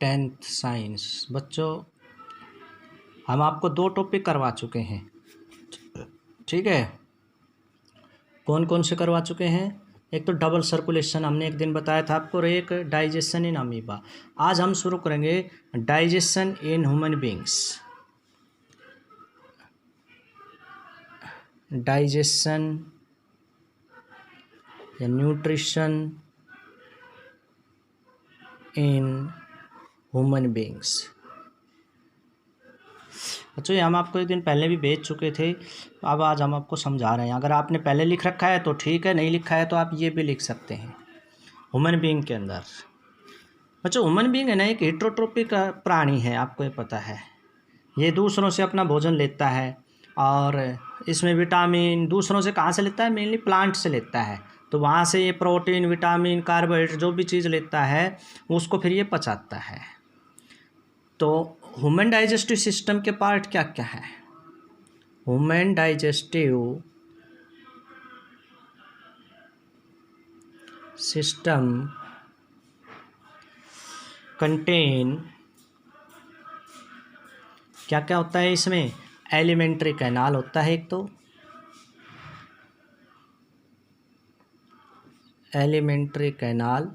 10th science. बच्चों हम आपको 2 टॉपिक करवा चुके हैं, ठीक है। कौन कौन से करवा चुके हैं? एक तो डबल सर्कुलेशन हमने एक दिन बताया था आपको, और एक डाइजेशन इन अमीबा। आज हम शुरू करेंगे digestion in human beings. Digestion या न्यूट्रिशन इन ह्यूमन बींग्स। बच्चों ये हम आपको एक दिन पहले भी भेज चुके थे, अब आज हम आपको समझा रहे हैं। अगर आपने पहले लिख रखा है तो ठीक है, नहीं लिखा है तो आप ये भी लिख सकते हैं। ह्यूमन बीइंग के अंदर बच्चों, ह्यूमन बीइंग है ना, एक हेटरोट्रोपिक प्राणी है, आपको ये पता है। ये दूसरों से अपना भोजन लेता है, और इसमें विटामिन दूसरों से कहाँ से लेता है? मेनली प्लांट से लेता है। तो वहाँ से ये प्रोटीन, विटामिन, कार्बोहाइड्रेट जो भी चीज़ लेता है उसको फिर ये पचाता है। तो ह्यूमन डाइजेस्टिव सिस्टम के पार्ट क्या क्या है? ह्यूमन डाइजेस्टिव सिस्टम कंटेन, क्या क्या होता है इसमें? एलिमेंट्री कैनाल होता है एक, तो एलिमेंट्री कैनाल,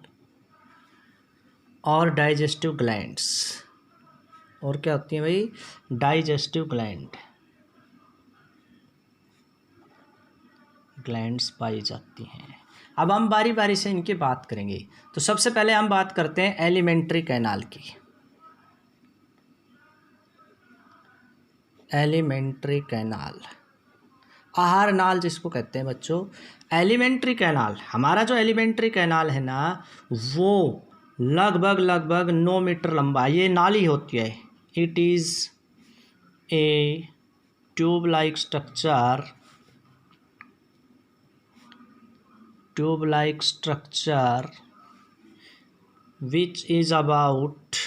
और डाइजेस्टिव ग्लैंड्स। और क्या होती हैं भाई? डाइजेस्टिव ग्लैंड्स पाई जाती हैं। अब हम बारी बारी से इनकी बात करेंगे। तो सबसे पहले हम बात करते हैं एलिमेंट्री कैनाल की। एलिमेंट्री कैनाल, आहार नाल जिसको कहते हैं बच्चों। एलिमेंट्री कैनाल, हमारा जो एलिमेंट्री कैनाल है ना, वो लगभग 9 मीटर लंबा ये नाली होती है। It is a tube like structure which is about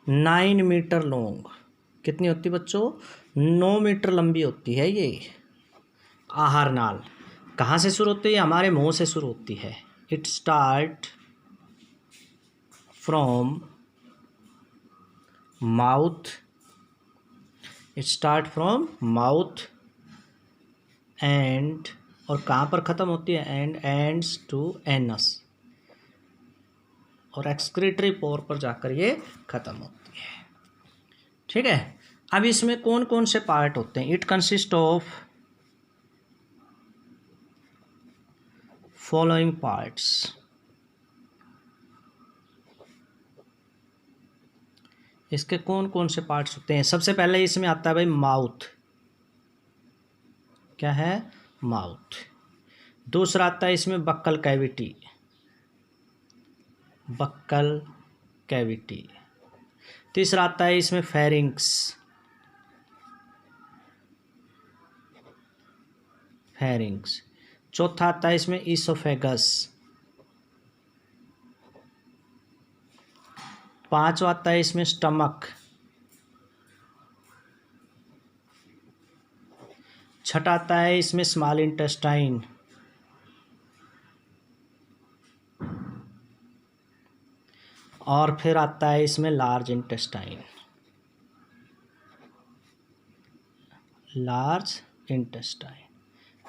9 metre long. कितनी होती है बच्चों? 9 मीटर लंबी होती है ये आहार नाल। कहाँ से शुरू होती है? हमारे मुंह से शुरू होती है। It start from mouth and, और कहाँ पर ख़त्म होती है? एंड एंड्स टू एनस, और एक्सक्रीटरी पोर पर जाकर ये ख़त्म होती है, ठीक है। अब इसमें कौन कौन से पार्ट होते हैं? It consist of following parts. इसके कौन कौन से पार्ट्स होते हैं? सबसे पहले इसमें आता है भाई माउथ। क्या है? माउथ। दूसरा आता है इसमें बक्कल कैविटी। तीसरा आता है इसमें फेरिंक्स। चौथा आता है इसमें ईसोफेगस। पांचवा आता है इसमें स्टमक। छठा आता है इसमें स्मॉल इंटेस्टाइन। और फिर आता है इसमें लार्ज इंटेस्टाइन।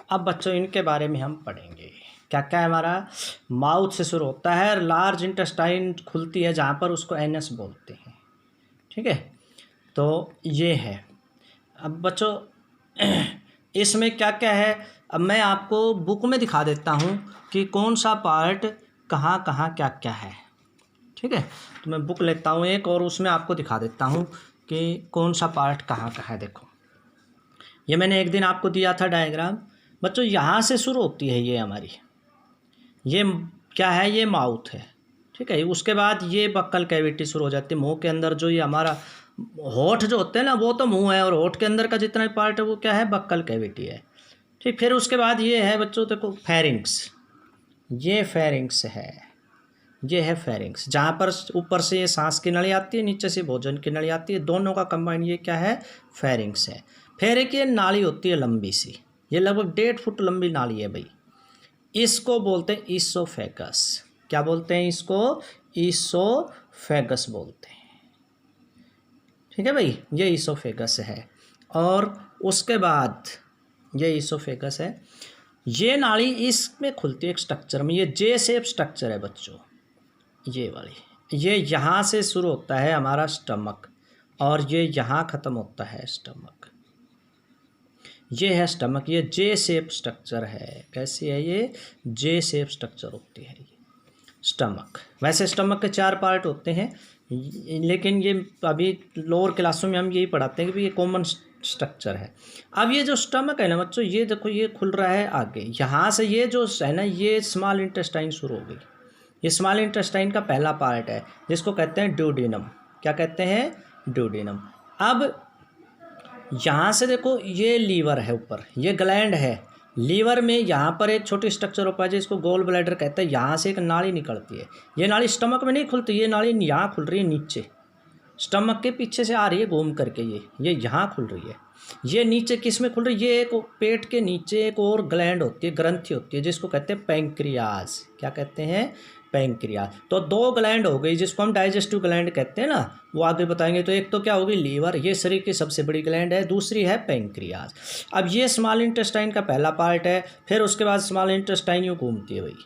अब बच्चों इनके बारे में हम पढ़ेंगे। क्या क्या है? हमारा माउथ से शुरू होता है, लार्ज इंटेस्टाइन खुलती है जहाँ पर, उसको एनस बोलते हैं, ठीक है। तो ये है। अब बच्चों इसमें क्या क्या है, अब मैं आपको बुक में दिखा देता हूँ कि कौन सा पार्ट कहाँ कहाँ क्या क्या है, ठीक है। तो मैं बुक लेता हूँ एक, और उसमें आपको दिखा देता हूँ कि कौन सा पार्ट कहाँ कहाँ है। देखो, ये मैंने एक दिन आपको दिया था डायग्राम। बच्चों यहाँ से शुरू होती है ये हमारी, ये क्या है? ये माउथ है, ठीक है। उसके बाद ये बक्कल कैविटी शुरू हो जाती है। मुंह के अंदर जो ये हमारा होठ जो होते हैं ना, वो तो मुंह है, और होठ के अंदर का जितना भी पार्ट है वो क्या है? बक्कल कैविटी है, ठीक। फिर उसके बाद ये है बच्चों, देखो फेरिंक्स। ये फेरिंक्स है, जहाँ पर ऊपर से ये सांस की नली आती है, नीचे से भोजन की नली आती है, दोनों का कंबाइन ये क्या है? फेरिंक्स है। फिर एक ये नाली होती है लंबी सी, ये लगभग 1.5 फुट लंबी नाली है भाई, इसको बोलते हैं ईसोफेगस। क्या बोलते हैं इसको? ईसोफेगस बोलते हैं। ठीक है भाई, ये ईसोफेगस है। और उसके बाद ये ईसोफेगस है, ये नाली इसमें खुलती है एक स्ट्रक्चर में, ये जे शेप स्ट्रक्चर है बच्चों, ये वाली। ये यहाँ से शुरू होता है हमारा स्टमक और ये यहाँ ख़त्म होता है स्टमक। ये है स्टमक, ये जे शेप स्ट्रक्चर है। कैसी है ये? जे शेप स्ट्रक्चर होती है ये स्टमक। वैसे स्टमक के 4 पार्ट होते हैं, लेकिन ये अभी लोअर क्लासों में हम यही पढ़ाते हैं कि ये कॉमन स्ट्रक्चर है। अब ये जो स्टमक है ना बच्चों, ये देखो ये खुल रहा है आगे, यहाँ से ये जो है ना, ये स्मॉल इंटेस्टाइन शुरू हो गई। ये स्मॉल इंटेस्टाइन का पहला पार्ट है जिसको कहते हैं ड्यूडेनम। क्या कहते हैं? ड्यूडेनम। अब यहाँ से देखो ये लीवर है, ऊपर ये ग्लैंड है। लीवर में यहाँ पर एक छोटी स्ट्रक्चर होता है जिसको गोल ब्लैडर कहते हैं। यहाँ से एक नाली निकलती है। ये नाली स्टमक में नहीं खुलती, ये नाली यहाँ खुल रही है नीचे, स्टमक के पीछे से आ रही है घूम करके, ये यहाँ खुल रही है। ये नीचे किस में खुल रही है? ये एक पेट के नीचे एक और ग्लैंड होती है, ग्रंथि होती है, जिसको कहते हैं पैंक्रियाज। क्या कहते हैं? पैंक्रियाज। तो 2 ग्लैंड हो गई जिसको हम डाइजेस्टिव ग्लैंड कहते हैं ना, वो आगे बताएंगे। तो एक तो क्या होगी? लीवर, ये शरीर की सबसे बड़ी ग्लैंड है। दूसरी है पैंक्रियाज। अब ये स्मॉल इंटेस्टाइन का पहला पार्ट है, फिर उसके बाद स्मॉल इंटेस्टाइन यूँ घूमती है भाई।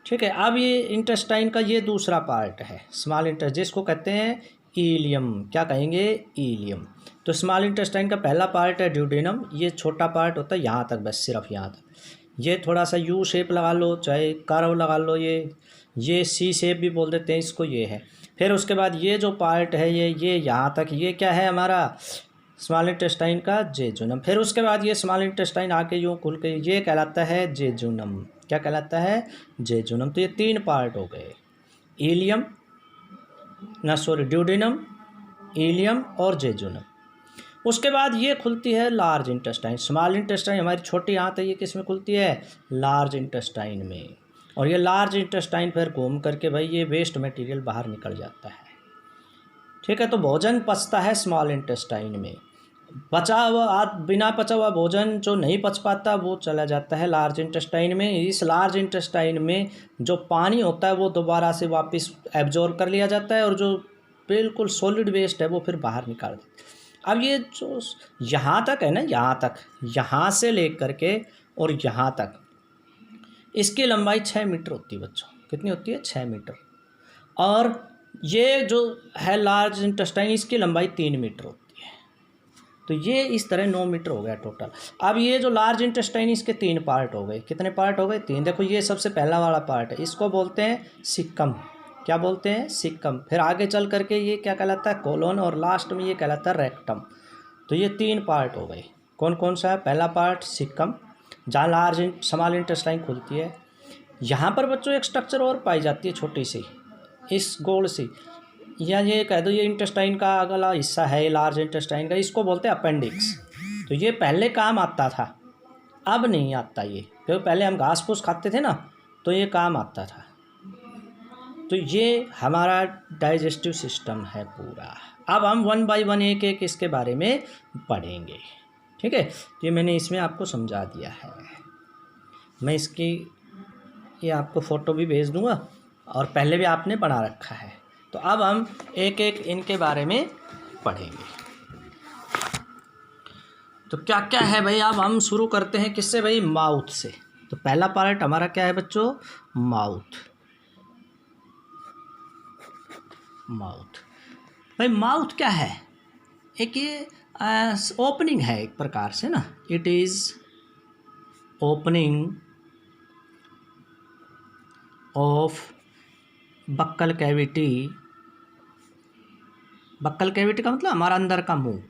ठीक है, अब ये इंटेस्टाइन का ये दूसरा पार्ट है स्मॉल इंटेस्टाइन, जिसको कहते हैं इलियम। क्या कहेंगे? इलियम। तो स्मॉल इंटेस्टाइन का पहला पार्ट है ड्यूडेनम, ये छोटा पार्ट होता है यहाँ तक, बस सिर्फ यहाँ तक। ये थोड़ा सा यू शेप लगा लो, चाहे कर्व लगा लो, ये सी शेप भी बोल देते हैं इसको, ये है। फिर उसके बाद ये जो पार्ट है ये यहाँ तक, ये क्या है हमारा? स्मॉल इंटेस्टाइन का जेजुनम। फिर उसके बाद ये स्मॉल इंटेस्टाइन आके यूँ खुल के ये कहलाता है जेजुनम। क्या कहलाता है? जेजुनम। तो ये 3 पार्ट हो गए, इलियम ड्यूडेनम, इलियम और जेजुनम। उसके बाद ये खुलती है लार्ज इंटेस्टाइन। स्मॉल इंटेस्टाइन हमारी छोटी आंत है, ये किस में खुलती है? लार्ज इंटेस्टाइन में। और ये लार्ज इंटेस्टाइन फिर घूम करके भाई ये वेस्ट मटेरियल बाहर निकल जाता है। ठीक है, तो भोजन पचता है स्मॉल इंटेस्टाइन में। बिना पचा हुआ भोजन जो नहीं पच पाता वो चला जाता है लार्ज इंटेस्टाइन में। इस लार्ज इंटेस्टाइन में जो पानी होता है वो दोबारा से वापस एब्जॉर्ब कर लिया जाता है, और जो बिल्कुल सॉलिड वेस्ट है वो फिर बाहर निकाल देता है। अब ये जो यहाँ तक है ना, यहाँ से लेकर के और यहाँ तक, इसकी लंबाई 6 मीटर होती है बच्चों। कितनी होती है? 6 मीटर। और ये जो है लार्ज इंटेस्टाइन, इसकी लंबाई 3 मीटर होती है। तो ये इस तरह 9 मीटर हो गया टोटल। अब ये जो लार्ज इंटेस्टाइन, इसके 3 पार्ट हो गए। कितने पार्ट हो गए? 3। देखो ये सबसे पहला वाला पार्ट है, इसको बोलते हैं सिक्कम। क्या बोलते हैं? सिक्कम। फिर आगे चल करके ये क्या कहलाता है? कोलोन। और लास्ट में ये कहलाता है रेक्टम। तो ये 3 पार्ट हो गए। कौन कौन सा है? पहला पार्ट सिक्कम, जहाँ लार्ज स्मॉल इंटेस्टाइन खुलती है। यहाँ पर बच्चों एक स्ट्रक्चर और पाई जाती है छोटी सी, इस गोल सी, या ये कह दो ये इंटेस्टाइन का अगला हिस्सा है, लार्ज इंटेस्टाइन का, इसको बोलते हैं अपेंडिक्स। तो ये पहले काम आता था, अब नहीं आता ये, क्योंकि पहले हम घास फूस खाते थे ना, तो ये काम आता था। तो ये हमारा डाइजेस्टिव सिस्टम है पूरा। अब हम 1 बाय 1 एक इसके बारे में पढ़ेंगे। ठीक है, ये मैंने इसमें आपको समझा दिया है। मैं इसकी ये आपको फ़ोटो भी भेज दूंगा, और पहले भी आपने पढ़ा रखा है। तो अब हम एक इनके बारे में पढ़ेंगे। तो क्या क्या है भाई? अब हम शुरू करते हैं किससे भाई? माउथ से। तो पहला पार्ट हमारा क्या है बच्चों? माउथ। भाई माउथ क्या है? एक ये ओपनिंग है एक प्रकार से ना, it is opening of buccal cavity. Buccal cavity का मतलब हमारा अंदर का मुंह।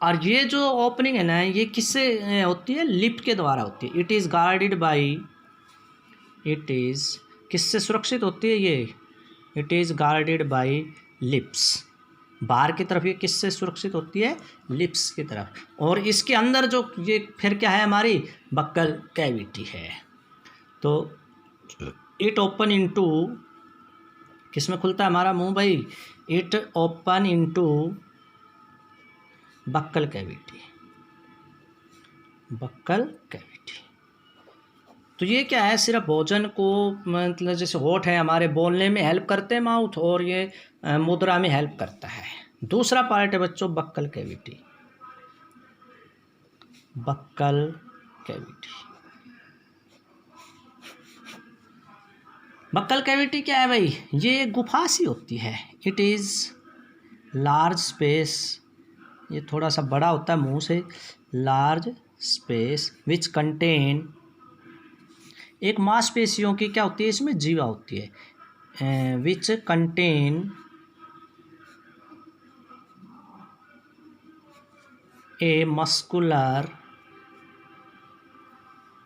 और ये जो ओपनिंग है ना, ये किससे होती है? लिप के द्वारा होती है। It is guarded by, it is किससे सुरक्षित होती है ये? It is guarded by lips. बाहर की तरफ ये किससे सुरक्षित होती है? लिप्स की तरफ। और इसके अंदर जो ये फिर क्या है? हमारी बक्कल कैविटी है। तो इट ओपन इनटू, किस में खुलता है हमारा मुंह भाई? It open into buccal cavity. Buccal cavity. तो ये क्या है, सिर्फ भोजन को मतलब जैसे होठ है हमारे बोलने में हेल्प करते हैं माउथ, और ये मुद्रा में हेल्प करता है। दूसरा पार्ट है बच्चों buccal cavity. Buccal cavity, buccal cavity क्या है भाई, ये गुफा सी होती है। इट इज़ लार्ज स्पेस, ये थोड़ा सा बड़ा होता है मुंह से, लार्ज स्पेस विच कंटेन, एक मांसपेशियों की क्या होती है इसमें, जीवा होती है, विच कंटेन ए मस्कुलर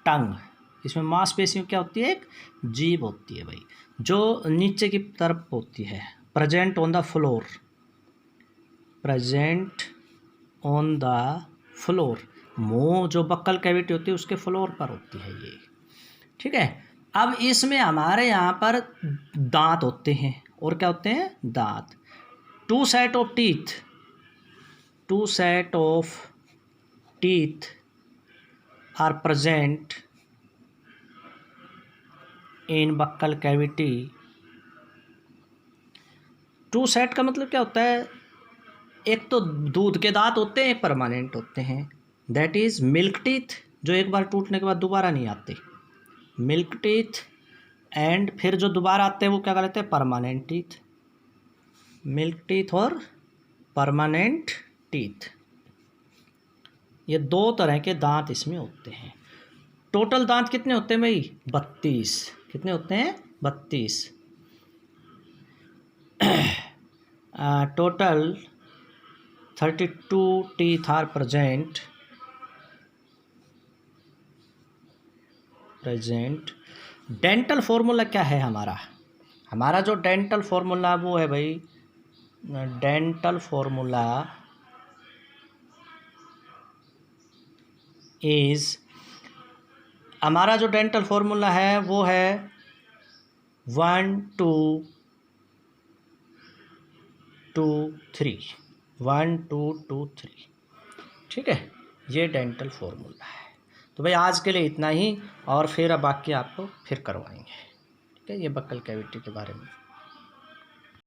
टंग, इसमें मांसपेशियों क्या होती है, एक जीभ होती है भाई, जो नीचे की तरफ होती है। Present on the floor, present on the floor, मुंह जो बक्कल कैविटी होती है उसके फ्लोर पर होती है ये, ठीक है। अब इसमें हमारे यहाँ पर दांत होते हैं, और क्या होते हैं, दांत। Two set of teeth, two set of teeth are present in buccal cavity. Two set का मतलब क्या होता है, एक तो दूध के दांत होते हैं, एक परमानेंट होते हैं, दैट इज मिल्क टीथ, जो एक बार टूटने के बाद दोबारा नहीं आते, मिल्क टीथ। एंड फिर जो दोबारा आते हैं वो क्या कहते हैं, परमानेंट टीथ। मिल्क टीथ और परमानेंट टीथ, ये दो तरह के दांत इसमें होते हैं। टोटल दांत कितने होते हैं भाई, 32। कितने होते हैं, 32। Total 32 teeth are present, dental formula क्या है हमारा, हमारा जो डेंटल फॉर्मूला वो है भाई, डेंटल फॉर्मूला इज, हमारा जो डेंटल फॉर्मूला है वो है 1 2 2 3, 1 2 2 3, ठीक है, ये डेंटल फॉर्मूला है। तो भाई आज के लिए इतना ही, और फिर अब बाकी आपको फिर करवाएंगे, ठीक है, ये बक्कल कैविटी के बारे में।